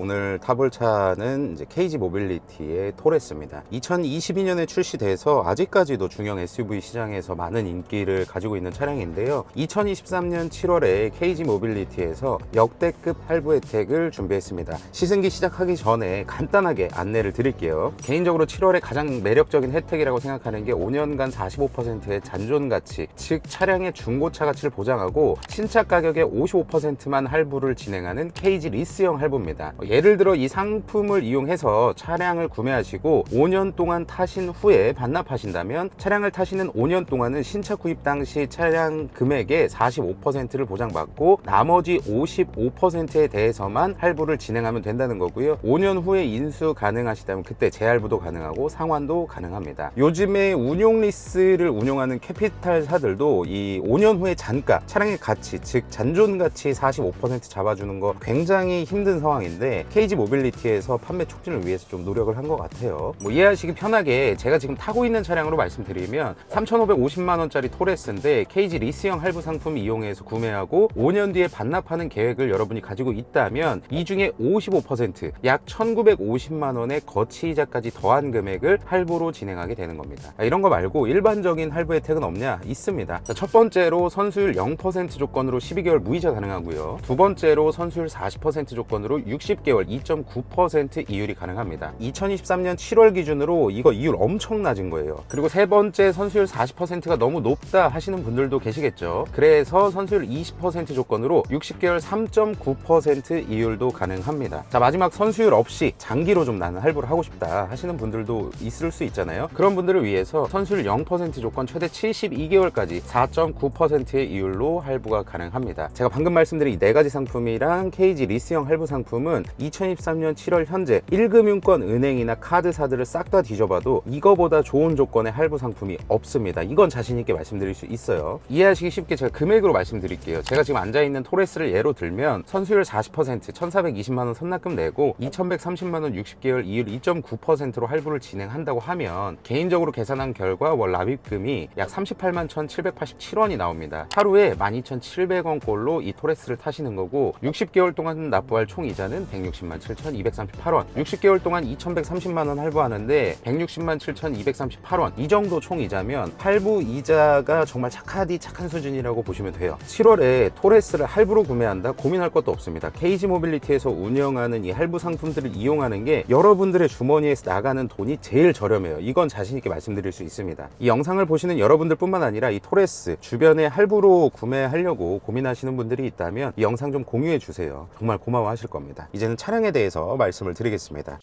오늘 타볼 차는 이제 KG 모빌리티의 토레스입니다. 2022년에 출시돼서 아직까지도 중형 SUV 시장에서 많은 인기를 가지고 있는 차량인데요. 2023년 7월에 KG 모빌리티에서 역대급 할부 혜택을 준비했습니다. 시승기 시작하기 전에 간단하게 안내를 드릴게요. 개인적으로 7월에 가장 매력적인 혜택이라고 생각하는 게 5년간 45%의 잔존 가치, 즉 차량의 중고차 가치를 보장하고 신차 가격의 55%만 할부를 진행하는 KG 리스형 할부입니다. 예를 들어 이 상품을 이용해서 차량을 구매하시고 5년 동안 타신 후에 반납하신다면 차량을 타시는 5년 동안은 신차 구입 당시 차량 금액의 45%를 보장받고 나머지 55%에 대해서만 할부를 진행하면 된다는 거고요. 5년 후에 인수 가능하시다면 그때 재할부도 가능하고 상환도 가능합니다. 요즘에 운용 리스를 운용하는 캐피탈사들도 이 5년 후에 잔가, 차량의 가치, 즉 잔존 가치 45% 잡아주는 거 굉장히 힘든 상황인데 KG 모빌리티에서 판매 촉진을 위해서 좀 노력을 한 것 같아요. 뭐 이해하시기 편하게 제가 지금 타고 있는 차량으로 말씀드리면 3,550만원짜리 토레스인데 KG 리스형 할부 상품 이용해서 구매하고 5년 뒤에 반납하는 계획을 여러분이 가지고 있다면 이 중에 55%, 약 1,950만원의 거치이자까지 더한 금액을 할부로 진행하게 되는 겁니다. 이런 거 말고 일반적인 할부 혜택은 없냐? 있습니다. 자, 첫 번째로 선수율 0% 조건으로 12개월 무이자 가능하고요. 두 번째로 선수율 40% 조건으로 60개월 2.9% 이율이 가능합니다. 2023년 7월 기준으로 이거 이율 엄청 낮은 거예요. 그리고 세 번째 선수율 40%가 너무 높다 하시는 분들도 계시겠죠. 그래서 선수율 20% 조건으로 60개월 3.9% 이율도 가능합니다. 자, 마지막 선수율 없이 장기로 좀 나는 할부를 하고 싶다 하시는 분들도 있을 수 있잖아요. 그런 분들을 위해서 선수율 0% 조건 최대 72개월까지 4.9%의 이율로 할부가 가능합니다. 제가 방금 말씀드린 이 네 가지 상품이랑 KG 리스형 할부 상품은 2023년 7월 현재 1금융권 은행이나 카드사들을 싹 다 뒤져봐도 이거보다 좋은 조건의 할부 상품이 없습니다. 이건 자신있게 말씀드릴 수 있어요. 이해하시기 쉽게 제가 금액으로 말씀드릴게요. 제가 지금 앉아있는 토레스를 예로 들면 선수율 40%, 1,420만원 선납금 내고 2,130만원 60개월 이율 2.9%로 할부를 진행한다고 하면 개인적으로 계산한 결과 월 납입금이 약 38만 1,787원이 나옵니다. 하루에 12,700원 꼴로 이 토레스를 타시는 거고 60개월 동안 납부할 총 이자는 160만 7,238원, 60개월 동안 2,130만원 할부하는데 160만 7,238원, 이 정도 총 이자면 할부 이자가 정말 착한 수준이라고 보시면 돼요. 7월에 토레스를 할부로 구매한다? 고민할 것도 없습니다. KG 모빌리티에서 운영하는 이 할부 상품들을 이용하는 게 여러분들의 주머니에서 나가는 돈이 제일 저렴해요. 이건 자신있게 말씀드릴 수 있습니다. 이 영상을 보시는 여러분들 뿐만 아니라 이 토레스 주변에 할부로 구매하려고 고민하시는 분들이 있다면 이 영상 좀 공유해 주세요. 정말 고마워하실 겁니다. 이제는 차량에 대해서 말씀을 드리겠습니다.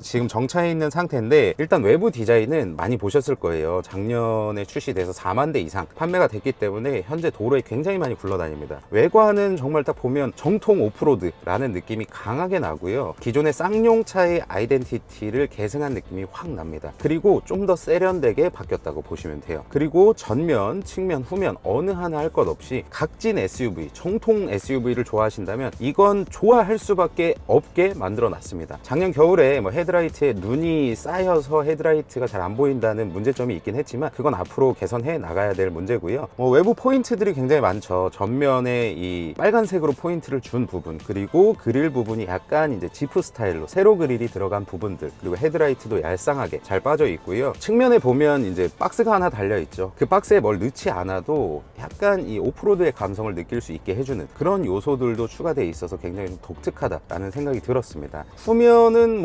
지금 정차해 있는 상태인데 일단 외부 디자인은 많이 보셨을 거예요. 작년에 출시돼서 4만 대 이상 판매가 됐기 때문에 현재 도로에 굉장히 많이 굴러다닙니다. 외관은 정말 딱 보면 정통 오프로드라는 느낌이 강하게 나고요. 기존의 쌍용차의 아이덴티티를 계승한 느낌이 확 납니다. 그리고 좀 더 세련되게 바뀌었다고 보시면 돼요. 그리고 전면, 측면, 후면 어느 하나 할 것 없이 각진 SUV, 정통 SUV를 좋아하신다면 이건 좋아할 수밖에 없게 만들어 놨습니다. 작년 겨울에 헤드라이트에 눈이 쌓여서 헤드라이트가 잘 안 보인다는 문제점이 있긴 했지만 그건 앞으로 개선해 나가야 될 문제고요. 외부 포인트들이 굉장히 많죠. 전면에 이 빨간색으로 포인트를 준 부분, 그리고 그릴 부분이 약간 이제 지프 스타일로 세로 그릴이 들어간 부분들, 그리고 헤드라이트도 얄쌍하게 잘 빠져 있고요. 측면에 보면 이제 박스가 하나 달려 있죠. 그 박스에 뭘 넣지 않아도 약간 이 오프로드의 감성을 느낄 수 있게 해주는 그런 요소들도 추가되어 있어서 굉장히 좀 독특하다라는 생각이 들었습니다. 후면은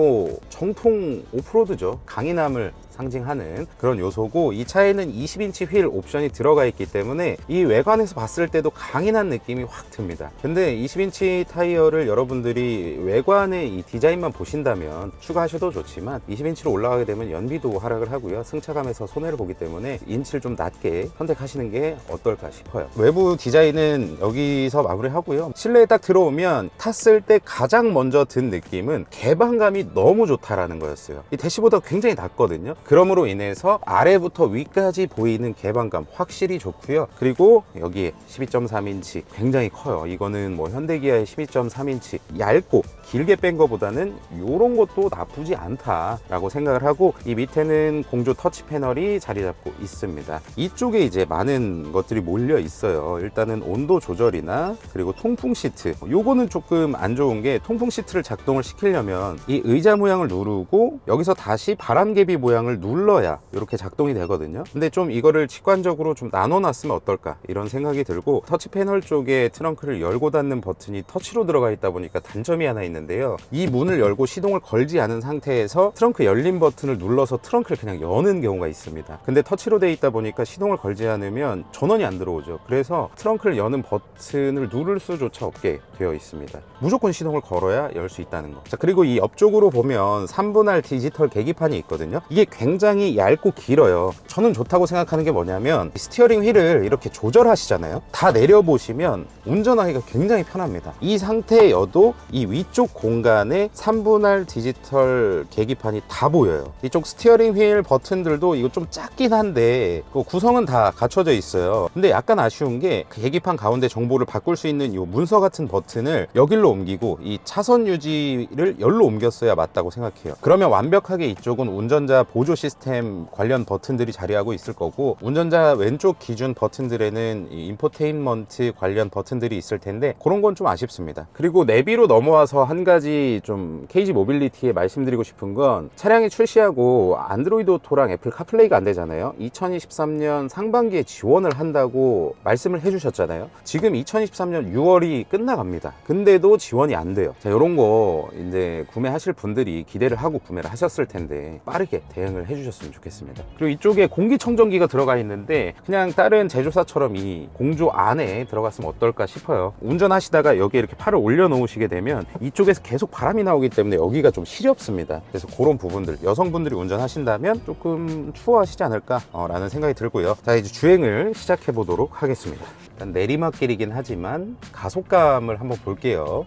정통 오프로드죠. 강인함을 상징하는 그런 요소고 이 차에는 20인치 휠 옵션이 들어가 있기 때문에 이 외관에서 봤을 때도 강인한 느낌이 확 듭니다. 근데 20인치 타이어를 여러분들이 외관의 이 디자인만 보신다면 추가하셔도 좋지만 20인치로 올라가게 되면 연비도 하락을 하고요. 승차감에서 손해를 보기 때문에 인치를 좀 낮게 선택하시는 게 어떨까 싶어요. 외부 디자인은 여기서 마무리하고요. 실내에 딱 들어오면 탔을 때 가장 먼저 든 느낌은 개방감이 너무 좋다라는 거였어요. 이 대시보드가 굉장히 낮거든요. 그러므로 인해서 아래부터 위까지 보이는 개방감 확실히 좋고요. 그리고 여기에 12.3인치 굉장히 커요. 이거는 뭐 현대기아의 12.3인치 얇고 길게 뺀 거보다는 이런 것도 나쁘지 않다라고 생각을 하고, 이 밑에는 공조 터치 패널이 자리 잡고 있습니다. 이쪽에 이제 많은 것들이 몰려 있어요. 일단은 온도 조절이나 그리고 통풍 시트, 요거는 조금 안 좋은 게, 통풍 시트를 작동을 시키려면 이 의자 모양을 누르고 여기서 다시 바람개비 모양을 눌러야 이렇게 작동이 되거든요. 근데 좀 이거를 직관적으로 좀 나눠놨으면 어떨까 이런 생각이 들고, 터치 패널 쪽에 트렁크를 열고 닫는 버튼이 터치로 들어가 있다 보니까 단점이 하나 있는데요. 이 문을 열고 시동을 걸지 않은 상태에서 트렁크 열림 버튼을 눌러서 트렁크를 그냥 여는 경우가 있습니다. 근데 터치로 돼 있다 보니까 시동을 걸지 않으면 전원이 안 들어오죠. 그래서 트렁크를 여는 버튼을 누를 수조차 없게 되어 있습니다. 무조건 시동을 걸어야 열 수 있다는 거. 자, 그리고 이 옆쪽으로 보면 3분할 디지털 계기판이 있거든요. 이게 굉장히 얇고 길어요. 저는 좋다고 생각하는 게 뭐냐면, 스티어링 휠을 이렇게 조절하시잖아요. 다 내려보시면 운전하기가 굉장히 편합니다. 이 상태여도 이 위쪽 공간에 3분할 디지털 계기판이 다 보여요. 이쪽 스티어링 휠 버튼들도 이거 좀 작긴 한데 그 구성은 다 갖춰져 있어요. 근데 약간 아쉬운 게, 그 계기판 가운데 정보를 바꿀 수 있는 이 문서 같은 버튼을 여길로 옮기고 이 차선 유지를 열로 옮겼어야 맞다고 생각해요. 그러면 완벽하게 이쪽은 운전자 보조 시스템 관련 버튼들이 자리하고 있을 거고, 운전자 왼쪽 기준 버튼들에는 이 인포테인먼트 관련 버튼들이 있을 텐데 그런 건 좀 아쉽습니다. 그리고 내비로 넘어와서 한 가지 좀 KG 모빌리티에 말씀드리고 싶은 건, 차량이 출시하고 안드로이드 오토랑 애플 카플레이가 안 되잖아요. 2023년 상반기에 지원을 한다고 말씀을 해주셨잖아요. 지금 2023년 6월이 끝나갑니다. 근데도 지원이 안 돼요. 자, 이런 거 이제 구매하실 분들이 기대를 하고 구매를 하셨을 텐데 빠르게 대응을 해주셨으면 좋겠습니다. 그리고 이쪽에 공기청정기가 들어가 있는데 그냥 다른 제조사처럼 이 공조 안에 들어갔으면 어떨까 싶어요. 운전하시다가 여기에 이렇게 팔을 올려놓으시게 되면 이쪽에서 계속 바람이 나오기 때문에 여기가 좀 시렵습니다. 그래서 그런 부분들, 여성분들이 운전하신다면 조금 추워하시지 않을까 라는 생각이 들고요. 자, 이제 주행을 시작해 보도록 하겠습니다. 일단 내리막길이긴 하지만 가속감을 한번 볼게요.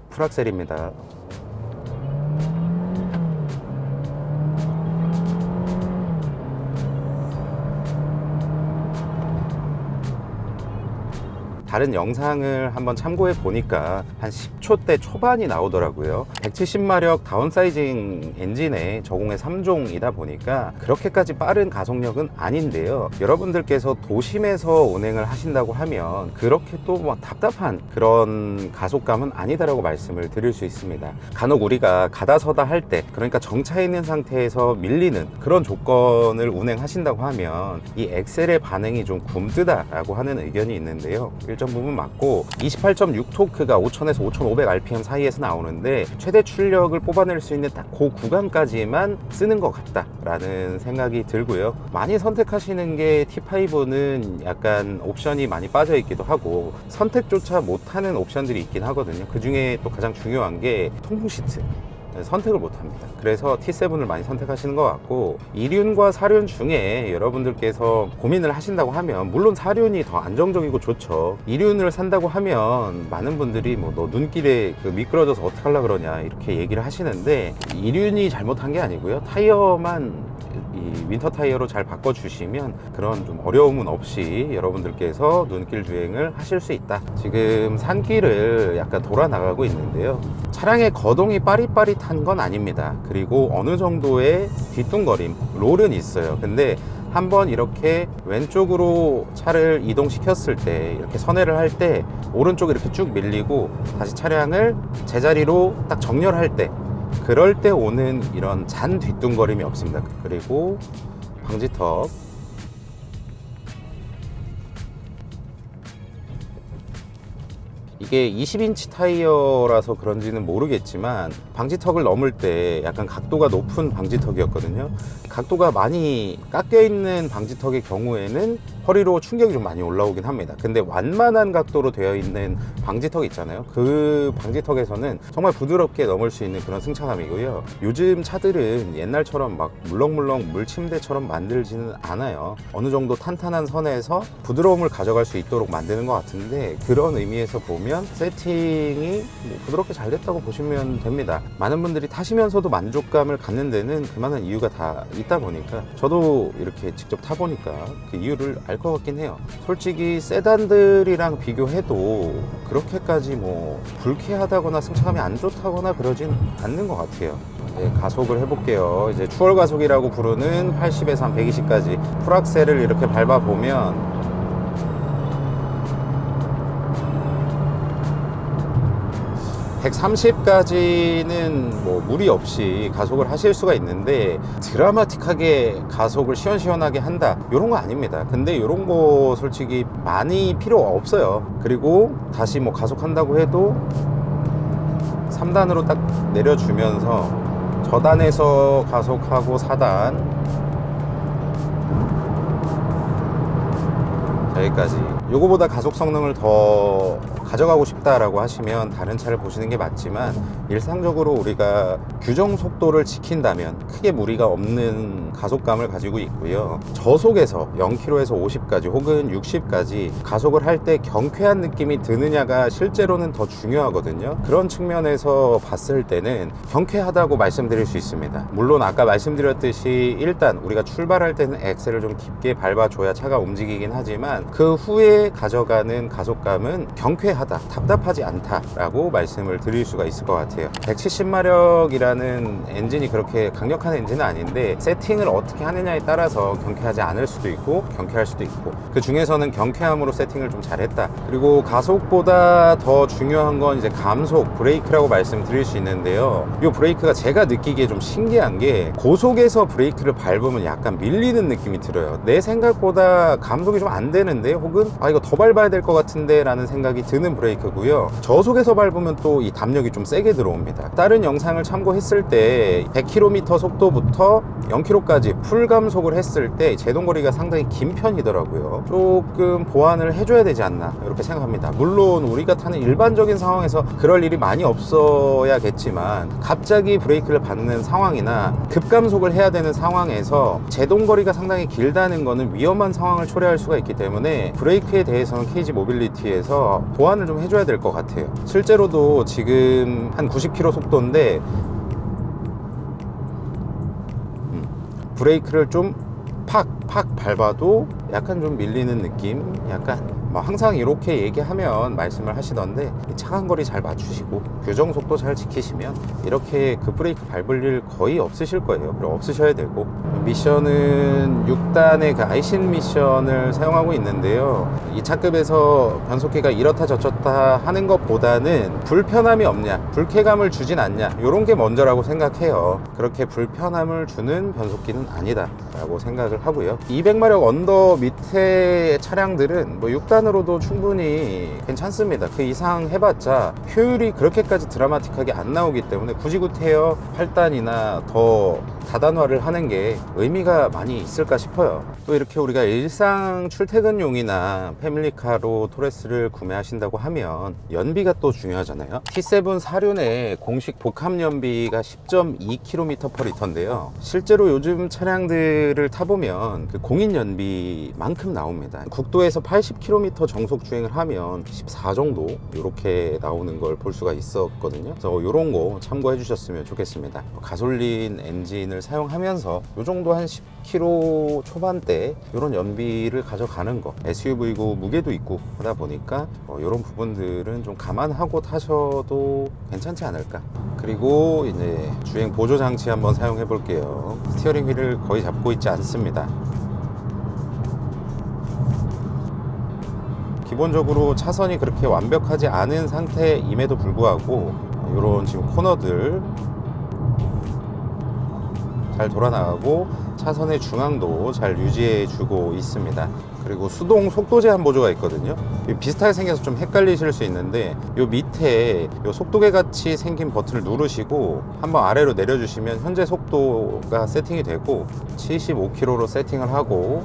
풀악셀입니다. 다른 영상을 한번 참고해 보니까 한 10초대 초반이 나오더라고요. 170마력 다운사이징 엔진에 저공해 3종이다 보니까 그렇게까지 빠른 가속력은 아닌데요. 여러분들께서 도심에서 운행을 하신다고 하면 그렇게 또 막 답답한 그런 가속감은 아니다라고 말씀을 드릴 수 있습니다. 간혹 우리가 가다서다 할 때, 그러니까 정차해 있는 상태에서 밀리는 그런 조건을 운행하신다고 하면 이 엑셀의 반응이 좀 굼뜨다라고 하는 의견이 있는데요. 일정 부분 맞고, 28.6 토크가 5000에서 5500 rpm 사이에서 나오는데 최대 출력을 뽑아낼 수 있는 딱 그 구간까지만 쓰는 것 같다라는 생각이 들고요. 많이 선택하시는 게 T5는 약간 옵션이 많이 빠져 있기도 하고 선택조차 못하는 옵션들이 있긴 하거든요. 그 중에 또 가장 중요한 게 통풍 시트, 선택을 못합니다. 그래서 T7을 많이 선택하시는 것 같고, 2륜과 4륜 중에 여러분들께서 고민을 하신다고 하면 물론 4륜이 더 안정적이고 좋죠. 2륜을 산다고 하면 많은 분들이 뭐 너 눈길에 미끄러져서 어떻게 하려고 그러냐 이렇게 얘기를 하시는데, 2륜이 잘못한 게 아니고요. 타이어만 이 윈터 타이어로 잘 바꿔주시면 그런 좀 어려움은 없이 여러분들께서 눈길 주행을 하실 수 있다. 지금 산길을 약간 돌아 나가고 있는데요. 차량의 거동이 빠릿빠릿한 건 아닙니다. 그리고 어느 정도의 뒤뚱거림, 롤은 있어요. 근데 한번 이렇게 왼쪽으로 차를 이동시켰을 때, 이렇게 선회를 할 때 오른쪽에 이렇게 쭉 밀리고 다시 차량을 제자리로 딱 정렬할 때, 그럴 때 오는 이런 잔 뒤뚱거림이 없습니다. 그리고 방지턱, 이게 20인치 타이어라서 그런지는 모르겠지만 방지턱을 넘을 때 약간 각도가 높은 방지턱이었거든요. 각도가 많이 깎여 있는 방지턱의 경우에는 허리로 충격이 좀 많이 올라오긴 합니다. 근데 완만한 각도로 되어 있는 방지턱 있잖아요. 그 방지턱에서는 정말 부드럽게 넘을 수 있는 그런 승차감이고요. 요즘 차들은 옛날처럼 막 물렁물렁 물침대처럼 만들지는 않아요. 어느 정도 탄탄한 선에서 부드러움을 가져갈 수 있도록 만드는 것 같은데, 그런 의미에서 보면 보면 세팅이 뭐 부드럽게 잘 됐다고 보시면 됩니다. 많은 분들이 타시면서도 만족감을 갖는 데는 그만한 이유가 다 있다 보니까 저도 이렇게 직접 타보니까 그 이유를 알 것 같긴 해요. 솔직히 세단들이랑 비교해도 그렇게까지 뭐 불쾌하다거나 승차감이 안 좋다거나 그러진 않는 것 같아요. 이제 가속을 해볼게요. 이제 추월 가속이라고 부르는 80에서 한 120까지 풀악셀을 이렇게 밟아보면 130까지는 뭐 무리 없이 가속을 하실 수가 있는데 드라마틱하게 가속을 시원시원하게 한다 이런 거 아닙니다. 근데 이런 거 솔직히 많이 필요 없어요. 그리고 다시 뭐 가속한다고 해도 3단으로 딱 내려주면서 저단에서 가속하고 4단 여기까지. 요거보다 가속 성능을 더 가져가고 싶다라고 하시면 다른 차를 보시는 게 맞지만 일상적으로 우리가 규정 속도를 지킨다면 크게 무리가 없는 가속감을 가지고 있고요. 저속에서 0km에서 50까지 혹은 60까지 가속을 할 때 경쾌한 느낌이 드느냐가 실제로는 더 중요하거든요. 그런 측면에서 봤을 때는 경쾌하다고 말씀드릴 수 있습니다. 물론 아까 말씀드렸듯이 일단 우리가 출발할 때는 엑셀을 좀 깊게 밟아줘야 차가 움직이긴 하지만 그 후에 가져가는 가속감은 경쾌하다, 답답하지 않다라고 말씀을 드릴 수가 있을 것 같아요. 170마력이라는 엔진이 그렇게 강력한 엔진은 아닌데 세팅을 어떻게 하느냐에 따라서 경쾌하지 않을 수도 있고 경쾌할 수도 있고 그 중에서는 경쾌함으로 세팅을 좀 잘했다. 그리고 가속보다 더 중요한 건 이제 감속, 브레이크라고 말씀드릴 수 있는데요. 이 브레이크가 제가 느끼기에 좀 신기한 게 고속에서 브레이크를 밟으면 약간 밀리는 느낌이 들어요. 내 생각보다 감속이 좀 안 되는데 혹은 이거 더 밟아야 될 것 같은데 라는 생각이 드는 브레이크고요. 저속에서 밟으면 또 이 담력이 좀 세게 들어옵니다. 다른 영상을 참고했을 때 100km 속도부터 0km까지 풀 감속을 했을 때 제동거리가 상당히 긴 편이더라고요. 조금 보완을 해줘야 되지 않나 이렇게 생각합니다. 물론 우리가 타는 일반적인 상황에서 그럴 일이 많이 없어야겠지만 갑자기 브레이크를 밟는 상황이나 급감속을 해야 되는 상황에서 제동거리가 상당히 길다는 거는 위험한 상황을 초래할 수가 있기 때문에 브레이크에 대해서는 KG 모빌리티에서 보완을 좀 해줘야 될 것 같아요. 실제로도 지금 한 90km 속도인데 브레이크를 좀 팍팍 밟아도 약간 좀 밀리는 느낌, 약간 항상 이렇게 얘기하면 말씀을 하시던데 차간 거리 잘 맞추시고 규정 속도 잘 지키시면 이렇게 급브레이크 밟을 일 거의 없으실 거예요. 없으셔야 되고 미션은 6단의 그 아이신 미션을 사용하고 있는데요. 이 차급에서 변속기가 이렇다 저렇다 하는 것보다는 불편함이 없냐, 불쾌감을 주진 않냐 이런 게 먼저라고 생각해요. 그렇게 불편함을 주는 변속기는 아니다 라고 생각을 하고요. 200마력 언더 밑에 차량들은 뭐 6단으로도 충분히 괜찮습니다. 그 이상 해봤자 효율이 그렇게까지 드라마틱하게 안 나오기 때문에 굳이 구태여 8단이나 더 다단화를 하는 게 의미가 많이 있을까 싶어요. 또 이렇게 우리가 일상 출퇴근용이나 패밀리카로 토레스를 구매하신다고 하면 연비가 또 중요하잖아요. T7 4륜의 공식 복합 연비가 10.2km/L인데요. 실제로 요즘 차량들을 타보면 그 공인 연비만큼 나옵니다. 국도에서 80km 정속 주행을 하면 14 정도 이렇게 나오는 걸 볼 수가 있었거든요. 그래서 이런 거 참고해 주셨으면 좋겠습니다. 가솔린 엔진을 사용하면서 이 정도 한 10km 초반대 이런 연비를 가져가는 거, SUV고 무게도 있고 하다 보니까 이런 부분들은 좀 감안하고 타셔도 괜찮지 않을까. 그리고 이제 주행 보조 장치 한번 사용해 볼게요. 스티어링 휠을 거의 잡고 있지 않습니다. 기본적으로 차선이 그렇게 완벽하지 않은 상태임에도 불구하고 이런 지금 코너들 잘 돌아나가고 차선의 중앙도 잘 유지해 주고 있습니다. 그리고 수동 속도 제한 보조가 있거든요. 비슷하게 생겨서 좀 헷갈리실 수 있는데 요 밑에 요 속도계 같이 생긴 버튼을 누르시고 한번 아래로 내려주시면 현재 속도가 세팅이 되고 75km로 세팅을 하고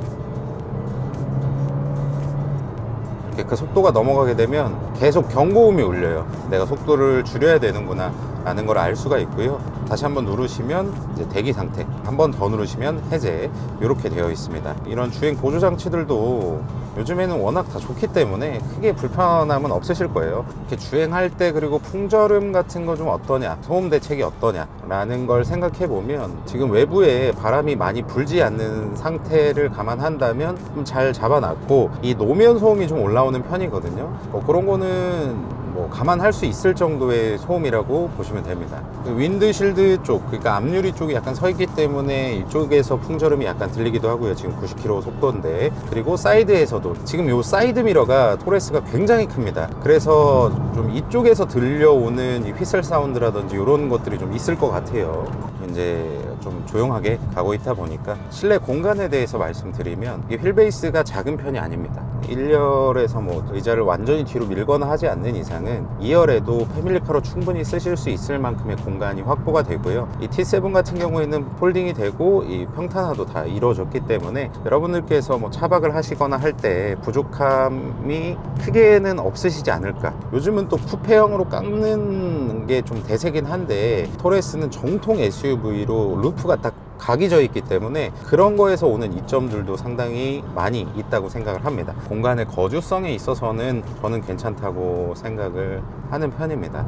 그 속도가 넘어가게 되면 계속 경고음이 울려요. 내가 속도를 줄여야 되는구나 라는 걸 알 수가 있고요. 다시 한번 누르시면 이제 대기 상태, 한 번 더 누르시면 해제, 이렇게 되어 있습니다. 이런 주행 보조 장치들도 요즘에는 워낙 다 좋기 때문에 크게 불편함은 없으실 거예요. 이렇게 주행할 때, 그리고 풍절음 같은 거 좀 어떠냐, 소음 대책이 어떠냐 라는 걸 생각해 보면 지금 외부에 바람이 많이 불지 않는 상태를 감안한다면 좀 잘 잡아놨고, 이 노면 소음이 좀 올라오는 편이거든요. 그런 거는 감안할 수 있을 정도의 소음이라고 보시면 됩니다. 그 윈드실드 쪽, 그러니까 앞유리 쪽이 약간 서 있기 때문에 이쪽에서 풍절음이 약간 들리기도 하고요. 지금 90km 속도인데, 그리고 사이드에서도 지금 요 사이드 미러가 토레스가 굉장히 큽니다. 그래서 좀 이쪽에서 들려오는 이 휘슬 사운드라든지 이런 것들이 좀 있을 것 같아요. 이제 좀 조용하게 가고 있다 보니까 실내 공간에 대해서 말씀드리면, 이 휠베이스가 작은 편이 아닙니다. 1열에서 의자를 완전히 뒤로 밀거나 하지 않는 이상은 2열에도 패밀리카로 충분히 쓰실 수 있을 만큼의 공간이 확보가 되고요. 이 T7 같은 경우에는 폴딩이 되고 이 평탄화도 다 이루어졌기 때문에 여러분들께서 차박을 하시거나 할 때 부족함이 크게는 없으시지 않을까. 요즘은 또 쿠페형으로 깎는 게 좀 대세긴 한데, 토레스는 정통 SUV로 루프가 딱 각이 져 있기 때문에 그런 거에서 오는 이점들도 상당히 많이 있다고 생각을 합니다. 공간의 거주성에 있어서는 저는 괜찮다고 생각을 하는 편입니다.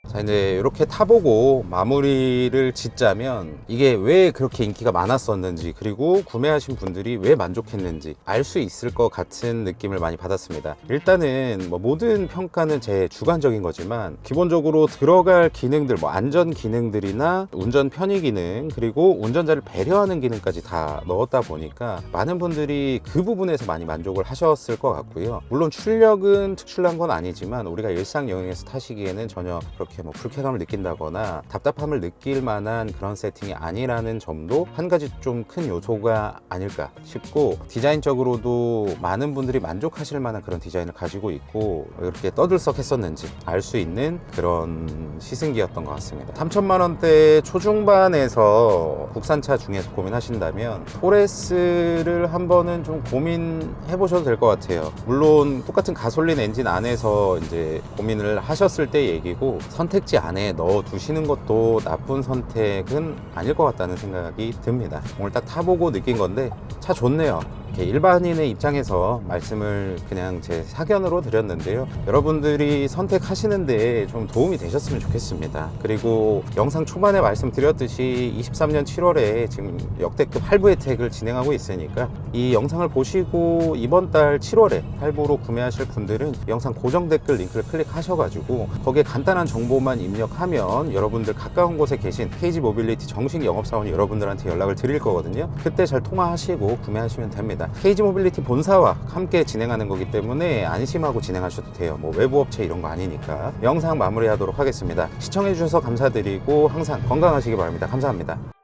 자, 이제 이렇게 타보고 마무리를 짓자면, 이게 왜 그렇게 인기가 많았었는지, 그리고 구매하신 분들이 왜 만족했는지 알 수 있을 것 같은 느낌을 많이 받았습니다. 일단은 모든 평가는 제 주관적인 거지만, 기본적으로 들어갈 기능들, 안전 기능들이나 운전 편의 기능, 그리고 운전자를 배려하는 기능까지 다 넣었다 보니까 많은 분들이 그 부분에서 많이 만족을 하셨을 것 같고요. 물론 출력은 특출난 건 아니지만 우리가 일상 여행에서 타시기에는 전혀 그렇게 불쾌감을 느낀다거나 답답함을 느낄 만한 그런 세팅이 아니라는 점도 한 가지 좀 큰 요소가 아닐까 싶고, 디자인적으로도 많은 분들이 만족하실 만한 그런 디자인을 가지고 있고, 이렇게 떠들썩했었는지 알 수 있는 그런 시승기였던 것 같습니다. 3천만 원대 초중반에서 국산차 중에서 고민하신다면 토레스를 한 번은 좀 고민해 보셔도 될 것 같아요. 물론 똑같은 가솔린 엔진 안에서 이제 고민을 하셨을 때 얘기고, 선택지 안에 넣어 두시는 것도 나쁜 선택은 아닐 것 같다는 생각이 듭니다. 오늘 딱 타보고 느낀 건데 차 좋네요. 일반인의 입장에서 말씀을 그냥 제 사견으로 드렸는데요. 여러분들이 선택하시는데 좀 도움이 되셨으면 좋겠습니다. 그리고 영상 초반에 말씀드렸듯이 23년 7월에 지금 역대급 할부 혜택을 진행하고 있으니까, 이 영상을 보시고 이번 달 7월에 할부로 구매하실 분들은 영상 고정 댓글 링크를 클릭하셔가지고 거기에 간단한 정보만 입력하면 여러분들 가까운 곳에 계신 KG 모빌리티 정식 영업사원이 여러분들한테 연락을 드릴 거거든요. 그때 잘 통화하시고 구매하시면 됩니다. KG 모빌리티 본사와 함께 진행하는 거기 때문에 안심하고 진행하셔도 돼요. 외부 업체 이런 거 아니니까. 영상 마무리하도록 하겠습니다. 시청해 주셔서 감사드리고 항상 건강하시기 바랍니다. 감사합니다.